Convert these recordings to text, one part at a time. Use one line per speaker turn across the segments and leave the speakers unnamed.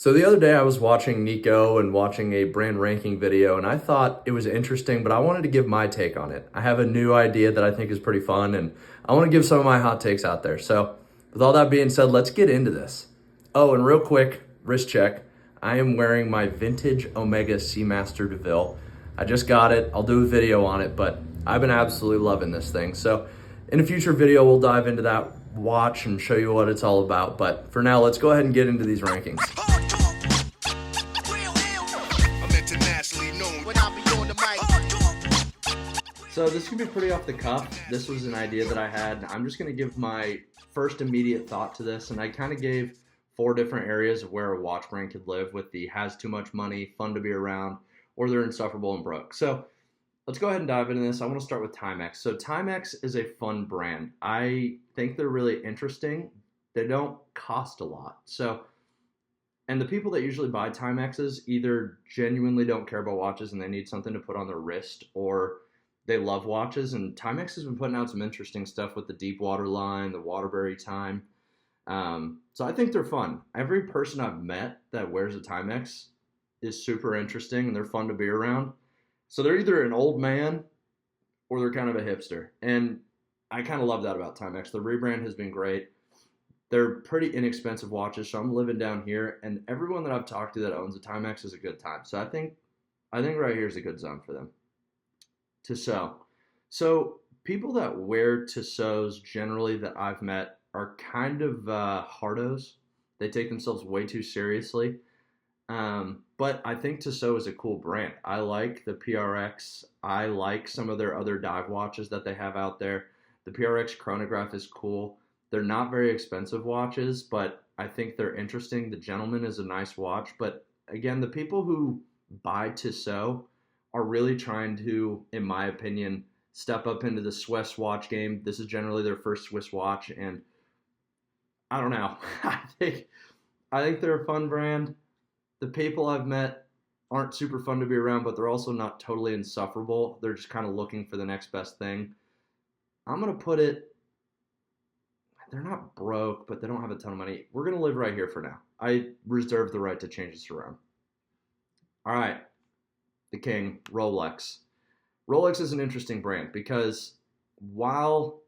So the other day I was watching Nico and watching a brand ranking video, and I thought it was interesting, but I wanted to give my take on it. I have a new idea that I think is pretty fun, and I want to give some of my hot takes out there. So with all that being said, let's get into this. Oh, and real quick, wrist check. I am wearing my vintage Omega Seamaster DeVille. I just got it. I'll do a video on it, but I've been absolutely loving this thing. So in a future video, we'll dive into that watch and show you what it's all about. But for now, let's go ahead and get into these rankings. So this could be pretty off the cuff. This was an idea that I had. I'm just gonna give my first immediate thought to this, and I kind of gave 4 different areas of where a watch brand could live with the has too much money, fun to be around, or they're insufferable and broke. So let's go ahead and dive into this. I want to start with Timex. So Timex is a fun brand. I think they're really interesting. They don't cost a lot. And the people that usually buy Timexes either genuinely don't care about watches and they need something to put on their wrist, or they love watches. And Timex has been putting out some interesting stuff with the Deepwater line, the Waterbury time. So I think they're fun. Every person I've met that wears a Timex is super interesting and they're fun to be around. So they're either an old man or they're kind of a hipster. And I kind of love that about Timex. The rebrand has been great. They're pretty inexpensive watches. So I'm living down here, and everyone that I've talked to that owns a Timex is a good time. So I think right here is a good zone for them. Tissot. So people that wear Tissot's generally that I've met are kind of hardos. They take themselves way too seriously. But I think Tissot is a cool brand. I like the PRX. I like some of their other dive watches that they have out there. The PRX chronograph is cool. They're not very expensive watches, but I think they're interesting. The Gentleman is a nice watch. But again, the people who buy Tissot are really trying to, in my opinion, step up into the Swiss watch game. This is generally their first Swiss watch, and I don't know. I think they're a fun brand. The people I've met aren't super fun to be around, but they're also not totally insufferable. They're just kind of looking for the next best thing. I'm going to put it, they're not broke, but they don't have a ton of money. We're going to live right here for now. I reserve the right to change this around. All right, the king, Rolex. Rolex is an interesting brand because while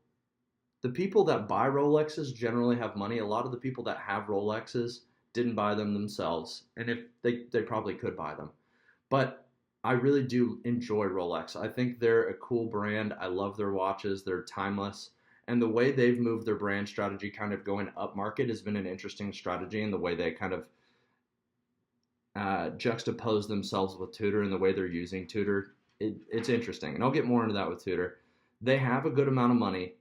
the people that buy Rolexes generally have money, a lot of the people that have Rolexes didn't buy them themselves, and if they probably could buy them. But I really do enjoy Rolex. I think they're a cool brand. I love their watches. They're timeless. And the way they've moved their brand strategy kind of going up market has been an interesting strategy, and the way they kind of juxtapose themselves with Tudor and the way they're using Tudor, it's interesting. And I'll get more into that with Tudor. They have a good amount of money,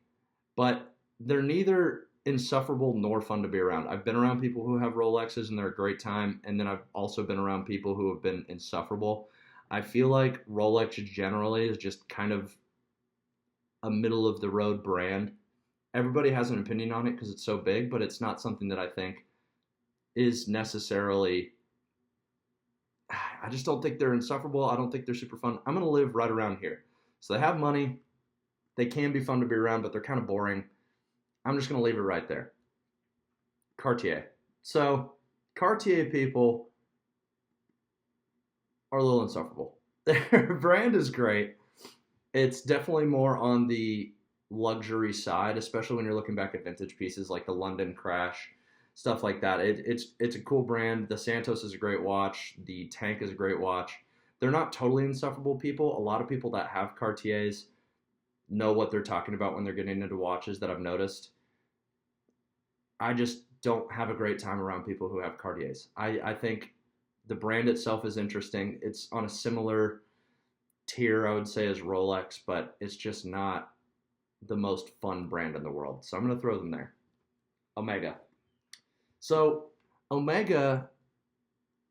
but they're neither insufferable nor fun to be around. I've been around people who have Rolexes and they're a great time, and then I've also been around people who have been insufferable. I feel like Rolex generally is just kind of a middle of the road brand. Everybody has an opinion on it because it's so big, but it's not something that I think is necessarily, I just don't think they're insufferable. I don't think they're super fun. I'm going to live right around here. So they have money. They can be fun to be around, but they're kind of boring. I'm just going to leave it right there. Cartier. So Cartier people are a little insufferable. Their brand is great. It's definitely more on the luxury side, especially when you're looking back at vintage pieces like the London Crash, stuff like that. It's a cool brand. The Santos is a great watch. The Tank is a great watch. They're not totally insufferable people. A lot of people that have Cartiers know what they're talking about when they're getting into watches that I've noticed. I just don't have a great time around people who have Cartiers. I think the brand itself is interesting. It's on a similar tier, I would say, as Rolex, but it's just not the most fun brand in the world. So I'm going to throw them there. Omega. So Omega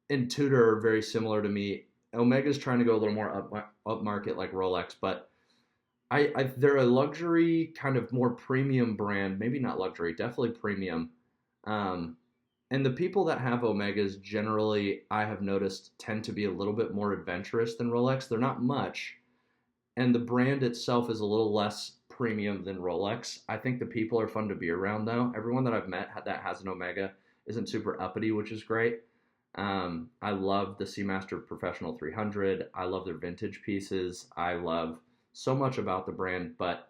and Tudor are very similar to me. Omega's trying to go a little more up market like Rolex, but they're a luxury, kind of more premium brand. Maybe not luxury, definitely premium. And the people that have Omegas generally, I have noticed, tend to be a little bit more adventurous than Rolex. They're not much. And the brand itself is a little less premium than Rolex. I think the people are fun to be around, though. Everyone that I've met that has an Omega isn't super uppity, which is great. I love the Seamaster Professional 300. I love their vintage pieces. I love so much about the brand, but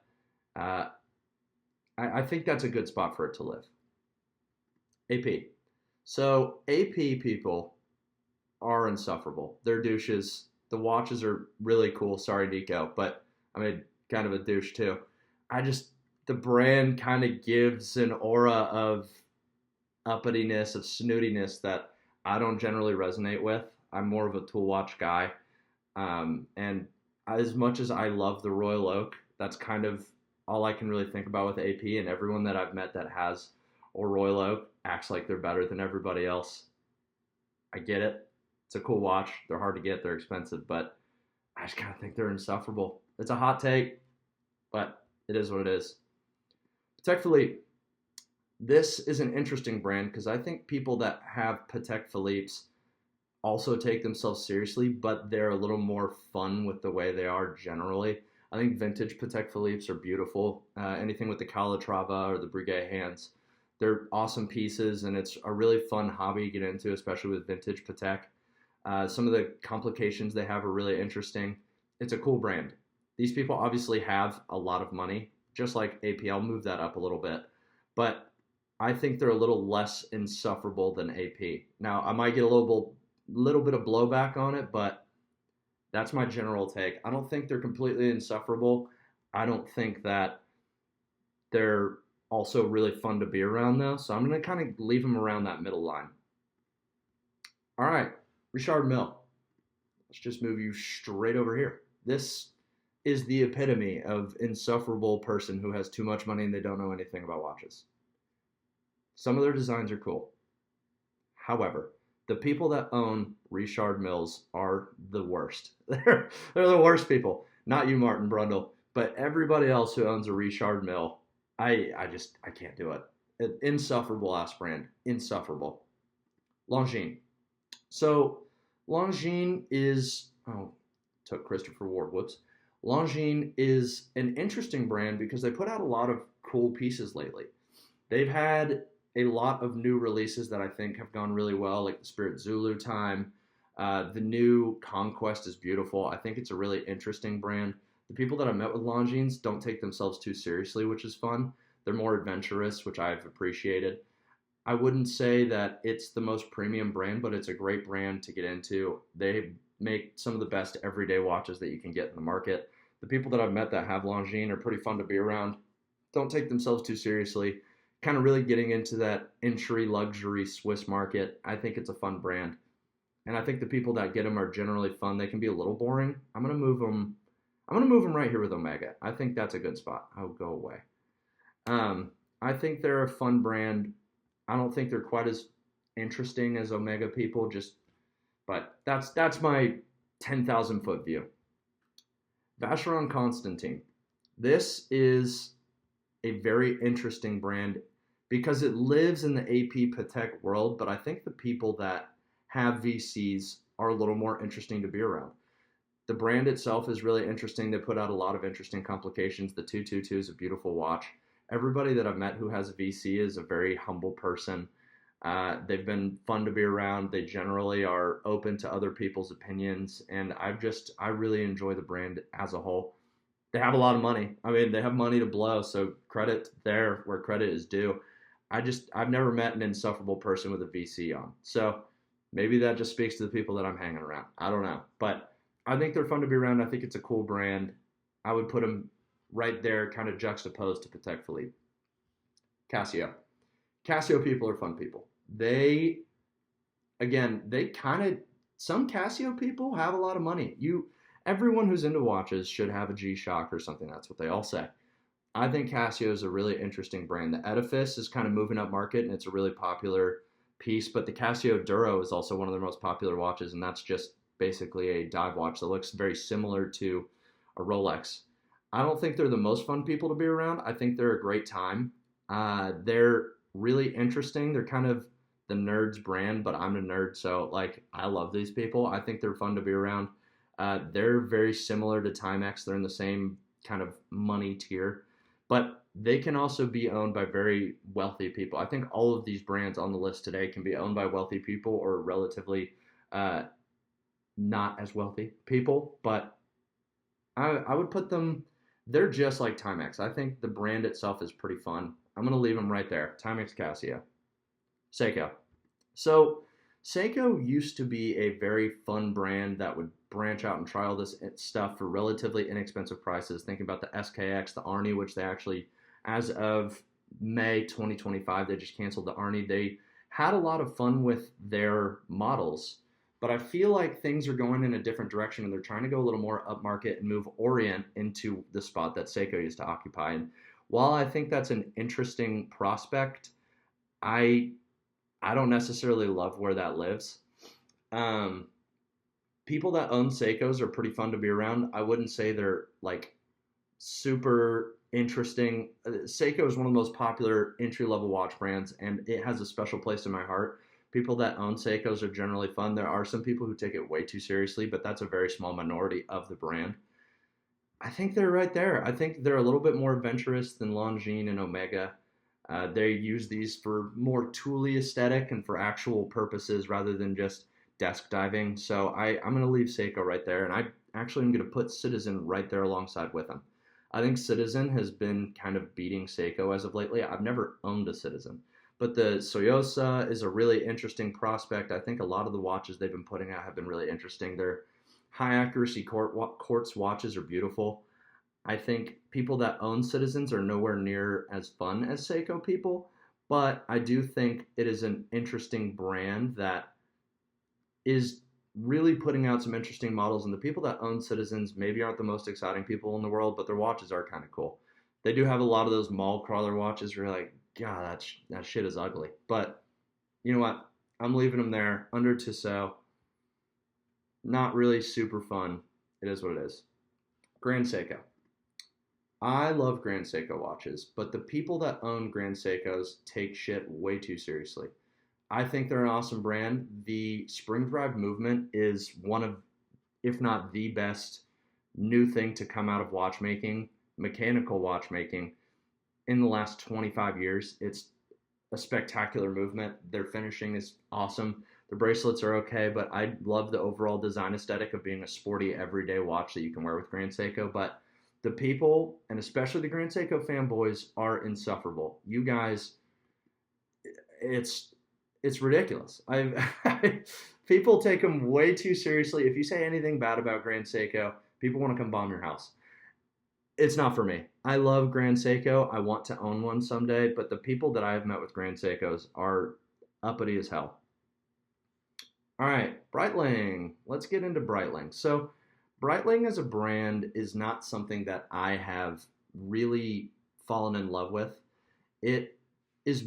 uh, I think that's a good spot for it to live. AP. So AP people are insufferable. They're douches. The watches are really cool. Sorry, Nico, but I mean, kind of a douche too. I just, the brand kind of gives an aura of uppityness, of snootiness that I don't generally resonate with. I'm more of a tool watch guy. And as much as I love the Royal Oak, that's kind of all I can really think about with AP. And everyone that I've met that has a Royal Oak acts like they're better than everybody else. I get it. It's a cool watch. They're hard to get. They're expensive, but I just kind of think they're insufferable. It's a hot take, but it is what it is. Patek Philippe. This is an interesting brand because I think people that have Patek Philippe's also take themselves seriously, but they're a little more fun with the way they are generally. I think vintage Patek Philippe's are beautiful. Anything with the Calatrava or the Breguet hands, they're awesome pieces, and it's a really fun hobby to get into, especially with vintage Patek. Some of the complications they have are really interesting. It's a cool brand. These people obviously have a lot of money, just like AP. I'll move that up a little bit, but I think they're a little less insufferable than AP. Now, I might get a little bit of blowback on it, but that's my general take. I don't think they're completely insufferable. I don't think that they're also really fun to be around, though. So I'm going to kind of leave them around that middle line. All right, Richard Mille. Let's just move you straight over here. This is the epitome of insufferable person who has too much money and they don't know anything about watches. Some of their designs are cool. However, the people that own Richard Milles are the worst. They're the worst people. Not you, Martin Brundle, but everybody else who owns a Richard Mille. I can't do it. An insufferable ass brand. Insufferable. Longines. So Longines is, took Christopher Ward, whoops. Longines is an interesting brand because they put out a lot of cool pieces lately. They've had a lot of new releases that I think have gone really well, like the Spirit Zulu time. The new Conquest is beautiful. I think it's a really interesting brand. The people that I met with Longines don't take themselves too seriously, which is fun. They're more adventurous, which I've appreciated. I wouldn't say that it's the most premium brand, but it's a great brand to get into. They make some of the best everyday watches that you can get in the market. The people that I've met that have Longines are pretty fun to be around. Don't take themselves too seriously. Kind of really getting into that entry luxury Swiss market. I think it's a fun brand. And I think the people that get them are generally fun. They can be a little boring. I'm going to move them right here with Omega. I think that's a good spot. I'll go away. I think they're a fun brand. I don't think they're quite as interesting as Omega people, but that's my 10,000 foot view. Vacheron Constantin. This is a very interesting brand because it lives in the AP Patek world, but I think the people that have VCs are a little more interesting to be around. The brand itself is really interesting. They put out a lot of interesting complications. The 222 is a beautiful watch. Everybody that I've met who has a VC is a very humble person. They've been fun to be around. They generally are open to other people's opinions, and I really enjoy the brand as a whole. They have a lot of money. I mean, they have money to blow, so credit there where credit is due. I've never met an insufferable person with a VC on. So maybe that just speaks to the people that I'm hanging around. I don't know. But I think they're fun to be around. I think it's a cool brand. I would put them right there, kind of juxtaposed to Patek Philippe. Casio. Casio people are fun people. Some Casio people have a lot of money. Everyone who's into watches should have a G-Shock or something. That's what they all say. I think Casio is a really interesting brand. The Edifice is kind of moving up market, and it's a really popular piece. But the Casio Duro is also one of their most popular watches, and that's just basically a dive watch that looks very similar to a Rolex. I don't think they're the most fun people to be around. I think they're a great time. They're really interesting. They're kind of the nerd's brand, but I'm a nerd, so I love these people. I think they're fun to be around. They're very similar to Timex. They're in the same kind of money tier. But they can also be owned by very wealthy people. I think all of these brands on the list today can be owned by wealthy people or relatively uh, not as wealthy people, but I would put them, they're just like Timex. I think the brand itself is pretty fun. I'm going to leave them right there. Timex Casio. Seiko. So, Seiko used to be a very fun brand that would branch out and try all this stuff for relatively inexpensive prices. Thinking about the SKX, the Arnie, which they actually, as of May 2025, they just canceled the Arnie. They had a lot of fun with their models, but I feel like things are going in a different direction and they're trying to go a little more upmarket and move Orient into the spot that Seiko used to occupy. And while I think that's an interesting prospect, I I don't necessarily love where that lives. Um, People that own Seikos are pretty fun to be around. I wouldn't say they're like super interesting. Seiko is one of the most popular entry level watch brands, and it has a special place in my heart. People that own Seikos are generally fun. There are some people who take it way too seriously, but that's a very small minority of the brand. I think they're right there. I think they're a little bit more adventurous than Longines and Omega. They use these for more tooly aesthetic and for actual purposes rather than just desk diving. So I'm going to leave Seiko right there, and I actually am going to put Citizen right there alongside with them. I think Citizen has been kind of beating Seiko as of lately. I've never owned a Citizen, but the Soyosa is a really interesting prospect. I think a lot of the watches they've been putting out have been really interesting. Their high accuracy quartz watches are beautiful. I think people that own Citizens are nowhere near as fun as Seiko people, but I do think it is an interesting brand that is really putting out some interesting models. And the people that own Citizens maybe aren't the most exciting people in the world, but their watches are kind of cool. They do have a lot of those mall crawler watches where you're like, God, that shit is ugly. But you know what? I'm leaving them there. Under Tissot. Not really super fun. It is what it is. Grand Seiko. I love Grand Seiko watches, but the people that own Grand Seikos take shit way too seriously. I think they're an awesome brand. The spring drive movement is one of, if not the best new thing to come out of watchmaking, mechanical watchmaking, in the last 25 years. It's a spectacular movement. Their finishing is awesome. The bracelets are okay, but I love the overall design aesthetic of being a sporty everyday watch that you can wear with Grand Seiko. But the people, and especially the Grand Seiko fanboys, are insufferable. You guys, it's it's ridiculous. People take them way too seriously. If you say anything bad about Grand Seiko, people want to come bomb your house. It's not for me. I love Grand Seiko. I want to own one someday, but the people that I have met with Grand Seikos are uppity as hell. All right, Breitling. Let's get into Breitling. So, Breitling as a brand is not something that I have really fallen in love with. It is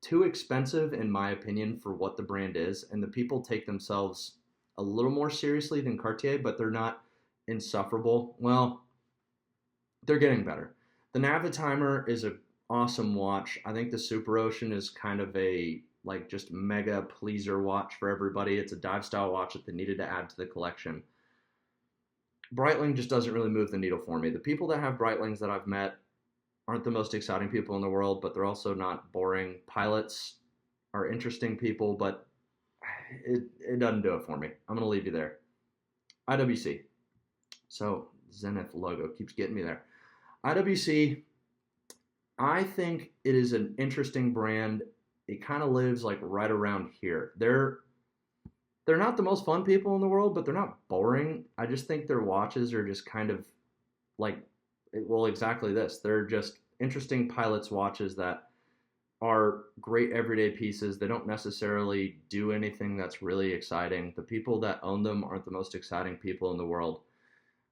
too expensive, in my opinion, for what the brand is, and the people take themselves a little more seriously than Cartier, but they're not insufferable. Well, they're getting better. The Navitimer is an awesome watch. I think the Super Ocean is kind of a like just mega pleaser watch for everybody. It's a dive style watch that they needed to add to the collection. Breitling just doesn't really move the needle for me. The people that have Breitlings that I've met aren't the most exciting people in the world, but they're also not boring. Pilots are interesting people, but it doesn't do it for me. I'm going to leave you there. IWC. So Zenith logo keeps getting me there. IWC, I think it is an interesting brand. It kind of lives like right around here. They're not the most fun people in the world, but they're not boring. I just think their watches are just kind of like, well, exactly this. They're just interesting pilot's watches that are great everyday pieces. They don't necessarily do anything that's really exciting. The people that own them aren't the most exciting people in the world.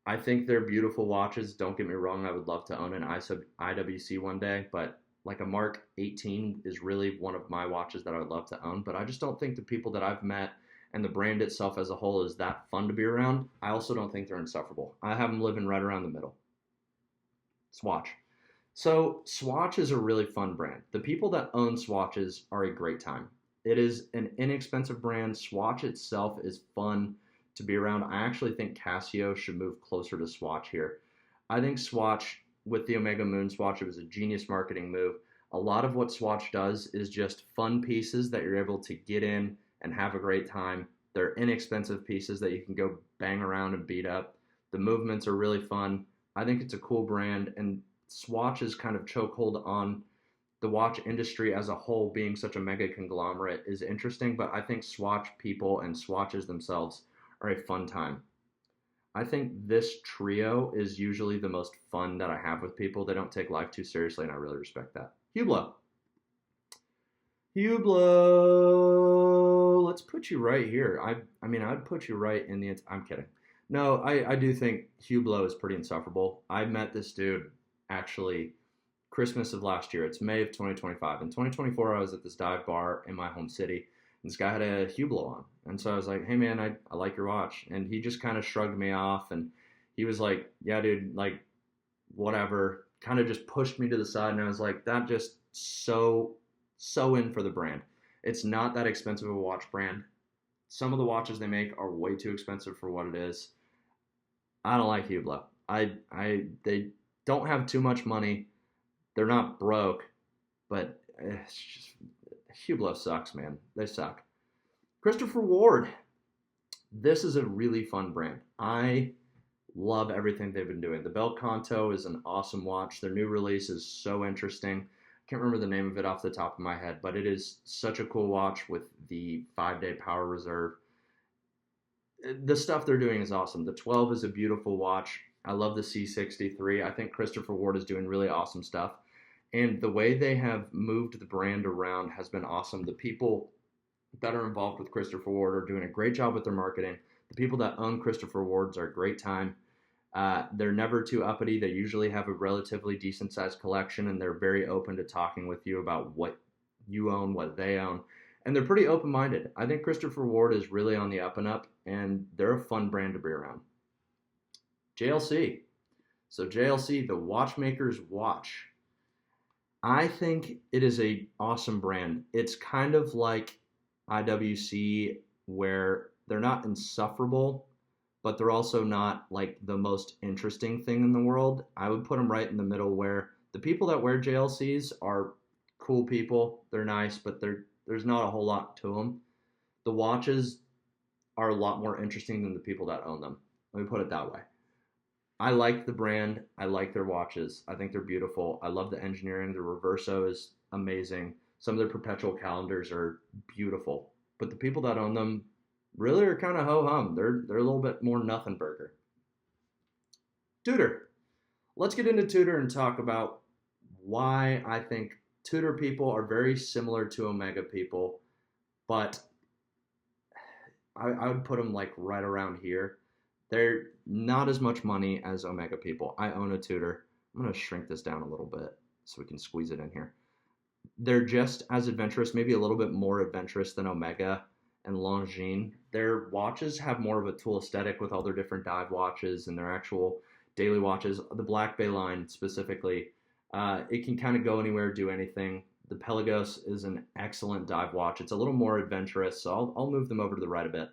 I think they're beautiful watches. Don't get me wrong. I would love to own an IWC one day, but like a Mark 18 is really one of my watches that I would love to own. But I just don't think the people that I've met and the brand itself as a whole is that fun to be around. I also don't think they're insufferable. I have them living right around the middle. Swatch. So Swatch is a really fun brand. The people that own Swatches are a great time. It is an inexpensive brand. Swatch itself is fun to be around. I actually think Casio should move closer to Swatch here. I think Swatch with the Omega Moon Swatch. It was a genius marketing move. A lot of what Swatch does is just fun pieces that you're able to get in and have a great time. They're inexpensive pieces that you can go bang around and beat up. The movements are really fun. I think it's a cool brand, and Swatch's kind of chokehold on the watch industry as a whole being such a mega conglomerate is interesting, but I think Swatch people and Swatches themselves are a fun time. I think this trio is usually the most fun that I have with people. They don't take life too seriously, and I really respect that. Hublot. Hublot. Let's put you right here. I mean, I'd put you right in the. I'm kidding. No, I do think Hublot is pretty insufferable. I met this dude actually Christmas of last year. It's May of 2025. In 2024, I was at this dive bar in my home city. And this guy had a Hublot on. And so I was like, hey, man, I like your watch. And he just kind of shrugged me off. And he was like, yeah, dude, like, whatever. Kind of just pushed me to the side. And I was like, that just so in for the brand. It's not that expensive of a watch brand. Some of the watches they make are way too expensive for what it is. I don't like Hublot. They don't have too much money. They're not broke, but it's just, Hublot sucks, man. They suck. Christopher Ward. This is a really fun brand. I love everything they've been doing. The Bel Canto is an awesome watch. Their new release is so interesting. I can't remember the name of it off the top of my head, but it is such a cool watch with the 5-day power reserve. The stuff they're doing is awesome. The 12 is a beautiful watch. I love the C63. I think Christopher Ward is doing really awesome stuff. And the way they have moved the brand around has been awesome. The people that are involved with Christopher Ward are doing a great job with their marketing. The people that own Christopher Wards are a great time. They're never too uppity. They usually have a relatively decent sized collection, and they're very open to talking with you about what you own, what they own. And they're pretty open-minded. I think Christopher Ward is really on the up and up, and they're a fun brand to be around. JLC. So JLC, the watchmaker's watch. I think it is a awesome brand. It's kind of like IWC, where they're not insufferable, but they're also not like the most interesting thing in the world. I would put them right in the middle, where the people that wear JLCs are cool people. They're nice, but there's not a whole lot to them. The watches are a lot more interesting than the people that own them. Let me put it that way. I like the brand. I like their watches. I think they're beautiful. I love the engineering. The Reverso is amazing. Some of their perpetual calendars are beautiful. But the people that own them really are kind of ho-hum. They're a little bit more nothing burger. Tudor. Let's get into Tudor and talk about why I think Tudor people are very similar to Omega people, but I would put them like right around here. They're not as much money as Omega people. I own a Tudor. I'm going to shrink this down a little bit so we can squeeze it in here. They're just as adventurous, maybe a little bit more adventurous than Omega and Longines. Their watches have more of a tool aesthetic with all their different dive watches and their actual daily watches. The Black Bay line specifically, it can kind of go anywhere, do anything. The Pelagos is an excellent dive watch. It's a little more adventurous, so I'll move them over to the right a bit.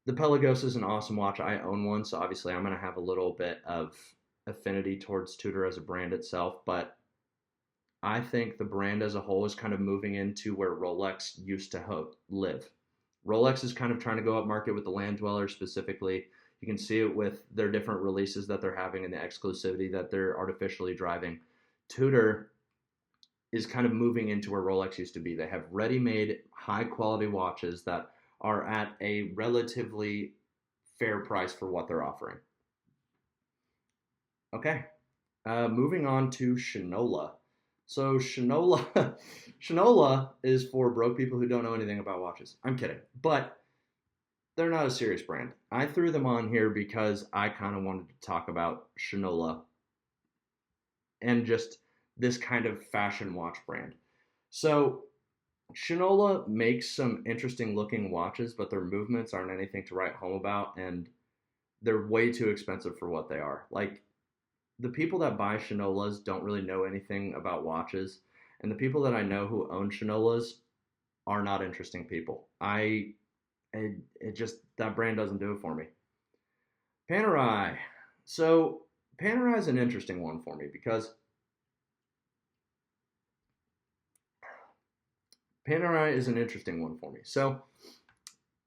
The Pelagos is an awesome watch. I own one, so obviously I'm going to have a little bit of affinity towards Tudor as a brand itself, but I think the brand as a whole is kind of moving into where Rolex used to live. Rolex is kind of trying to go up market with the Land Dweller specifically. You can see it with their different releases that they're having and the exclusivity that they're artificially driving. Tudor is kind of moving into where Rolex used to be. They have ready-made, high-quality watches that are at a relatively fair price for what they're offering. Okay, moving on to Shinola. So Shinola, Shinola is for broke people who don't know anything about watches. I'm kidding, but they're not a serious brand. I threw them on here because I kind of wanted to talk about Shinola and just this kind of fashion watch brand. So Shinola makes some interesting looking watches, but their movements aren't anything to write home about, and they're way too expensive for what they are. Like, the people that buy Shinolas don't really know anything about watches, and the people that I know who own Shinolas are not interesting people. It just, that brand doesn't do it for me. Panerai. So Panerai is an interesting one for me because Panerai is an interesting one for me. So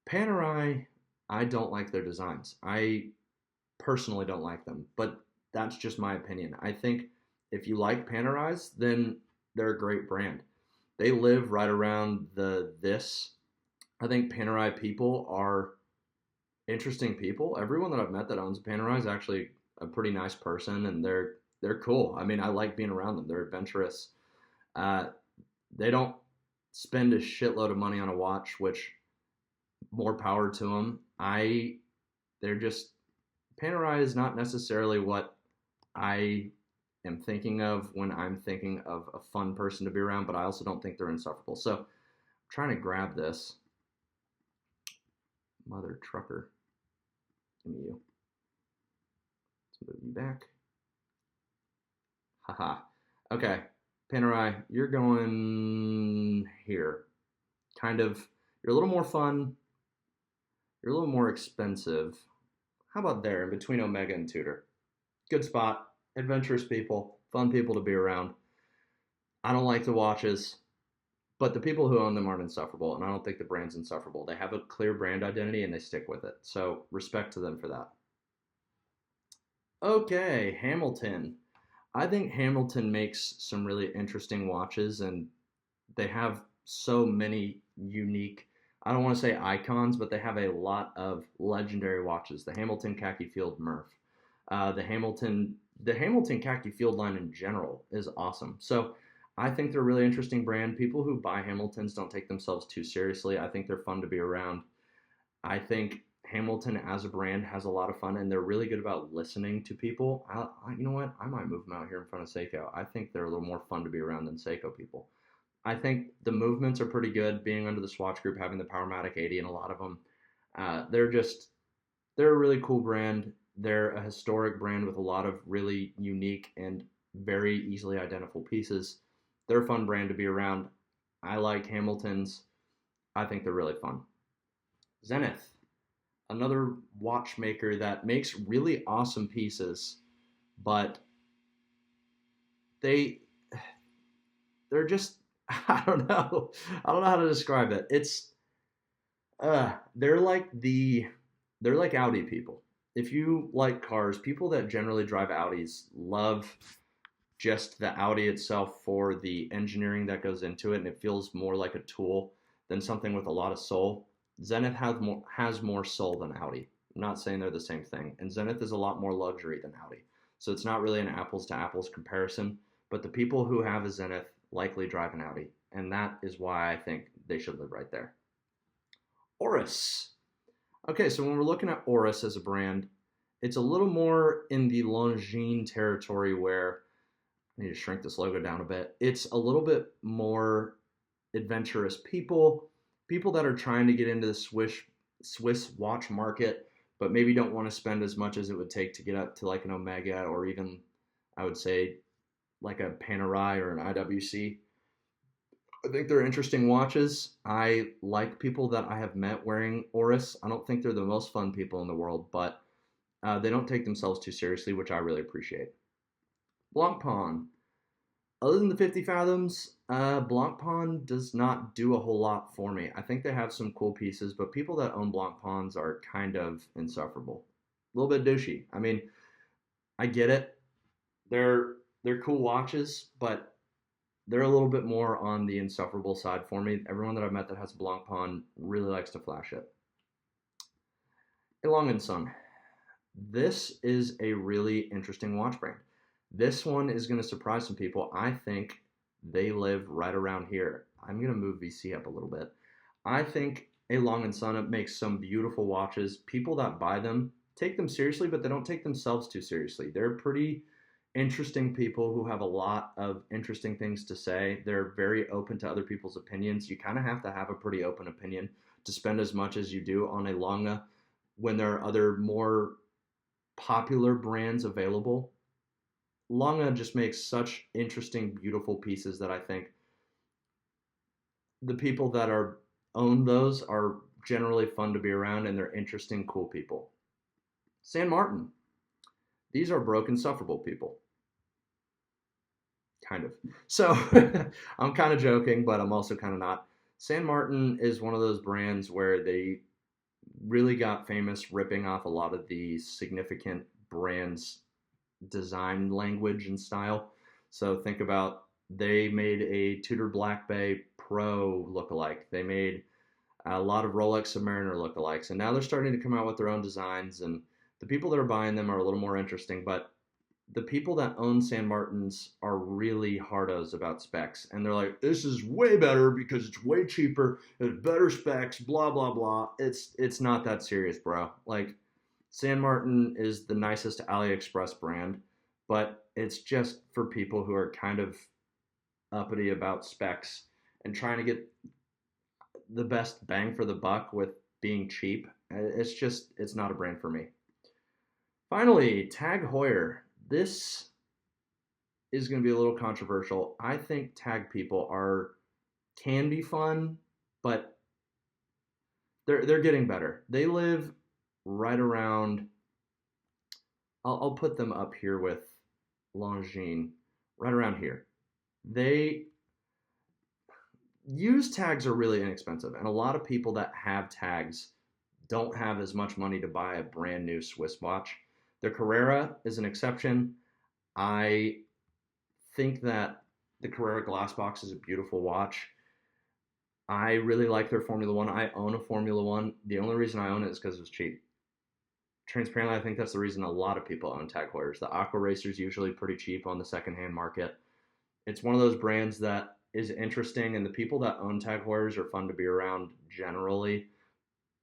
Panerai, I don't like their designs. I personally don't like them, but that's just my opinion. I think if you like Panerais, then they're a great brand. They live right around the this. I think Panerai people are interesting people. Everyone that I've met that owns a Panerai is actually a pretty nice person, and they're cool. I mean, I like being around them. They're adventurous. Uh, they don't spend a shitload of money on a watch, which more power to them. They're just Panerai is not necessarily what I am thinking of when I'm thinking of a fun person to be around, but I also don't think they're insufferable. So I'm trying to grab this. Mother trucker. Give me you. Let's move you back. Haha. Okay. Panerai, you're going here. Kind of, you're a little more fun. You're a little more expensive. How about there in between Omega and Tudor? Good spot. Adventurous people, fun people to be around. I don't like the watches, but the people who own them aren't insufferable, and I don't think the brand's insufferable. They have a clear brand identity and they stick with it. So respect to them for that. Okay, Hamilton. I think Hamilton makes some really interesting watches, and they have so many unique, I don't want to say icons, but they have a lot of legendary watches. The Hamilton Khaki Field Murph, the Hamilton Khaki Field line in general is awesome. So I think they're a really interesting brand. People who buy Hamiltons don't take themselves too seriously. I think they're fun to be around. I think Hamilton as a brand has a lot of fun, and they're really good about listening to people. You know what? I might move them out here in front of Seiko. I think they're a little more fun to be around than Seiko people. I think the movements are pretty good. Being under the Swatch Group, having the Powermatic 80, and a lot of them, they're a really cool brand. They're a historic brand with a lot of really unique and very easily identifiable pieces. They're a fun brand to be around. I like Hamilton's. I think they're really fun. Zenith, another watchmaker that makes really awesome pieces, but they they're just I don't know. I don't know how to describe it. It's they're like they're like Audi people. If you like cars, people that generally drive Audis love just the Audi itself for the engineering that goes into it, and it feels more like a tool than something with a lot of soul. Zenith has more soul than Audi. I'm not saying they're the same thing, and Zenith is a lot more luxury than Audi, so it's not really an apples to apples comparison. But the people who have a Zenith likely drive an Audi, and that is why I think they should live right there. Oris. Okay, so when we're looking at Oris as a brand, it's a little more in the Longines territory where I need to shrink this logo down a bit. It's a little bit more adventurous people that are trying to get into the Swiss watch market, but maybe don't want to spend as much as it would take to get up to like an Omega or even I would say like a Panerai or an IWC. I think they're interesting watches. I like people that I have met wearing Oris. I don't think they're the most fun people in the world, but they don't take themselves too seriously, which I really appreciate. Blancpain. Other than the 50 Fathoms, Blancpain does not do a whole lot for me. I think they have some cool pieces, but people that own Blancpains are kind of insufferable. A little bit douchey. I mean, I get it. They're cool watches, but they're a little bit more on the insufferable side for me. Everyone that I've met that has a Blancpain really likes to flash it. A Long and Son. This is a really interesting watch brand. This one is going to surprise some people. I think they live right around here. I'm going to move VC up a little bit. I think A Long and Son makes some beautiful watches. People that buy them take them seriously, but they don't take themselves too seriously. They're pretty interesting people who have a lot of interesting things to say. They're very open to other people's opinions. You kind of have to have a pretty open opinion to spend as much as you do on a Longa when there are other more popular brands available. Longa just makes such interesting, beautiful pieces that I think the people that are own those are generally fun to be around and they're interesting, cool people. San Martin. These are broke, insufferable people. Kind of. So I'm kind of joking, but I'm also kind of not. San Martin is one of those brands where they really got famous ripping off a lot of the significant brands' design language and style. So think about they made a Tudor Black Bay Pro lookalike. They made a lot of Rolex Submariner lookalikes, and now they're starting to come out with their own designs. And the people that are buying them are a little more interesting, but the people that own San Martins are really hardos about specs, and they're like, "This is way better because it's way cheaper, it's better specs, blah blah blah." It's not that serious, bro. Like, San Martin is the nicest AliExpress brand, but it's just for people who are kind of uppity about specs and trying to get the best bang for the buck with being cheap. It's not a brand for me. Finally, Tag Heuer. This is going to be a little controversial. I think tag people can be fun, but they're getting better. They live right around. I'll put them up here with Longines, right around here. They Used tags are really inexpensive, and a lot of people that have tags don't have as much money to buy a brand new Swiss watch. The Carrera is an exception. I think that the Carrera glass box is a beautiful watch. I really like their Formula One. I own a Formula One. The only reason I own it is because it was cheap. Transparently, I think that's the reason a lot of people own Tag Heuers. The Aqua Racer is usually pretty cheap on the secondhand market. It's one of those brands that is interesting, and the people that own Tag Heuers are fun to be around generally.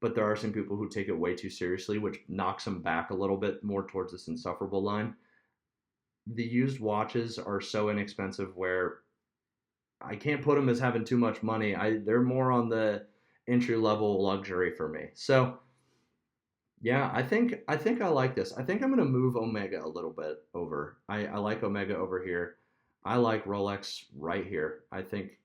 But there are some people who take it way too seriously, which knocks them back a little bit more towards this Insufferable line. The used watches are so inexpensive where I can't put them as having too much money. They're more on the entry level luxury for me. So yeah, I like this. I think I'm gonna move Omega a little bit over. I like Omega over here. I like Rolex right here. I think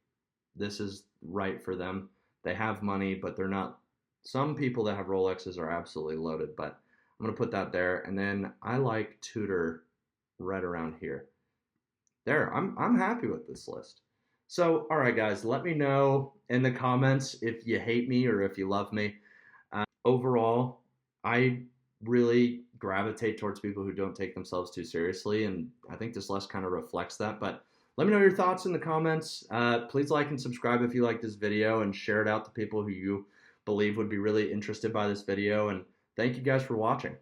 this is right for them. They have money, but they're not. Some people that have Rolexes are absolutely loaded, but I'm gonna put that there. And then I like Tudor right around here. There, I'm happy with this list. So, all right, guys, let me know in the comments if you hate me or if you love me. Overall, I really gravitate towards people who don't take themselves too seriously, and I think this list kind of reflects that. But let me know your thoughts in the comments. Please like and subscribe if you like this video, and share it out to people who you believe would be really interested by this video. And thank you guys for watching.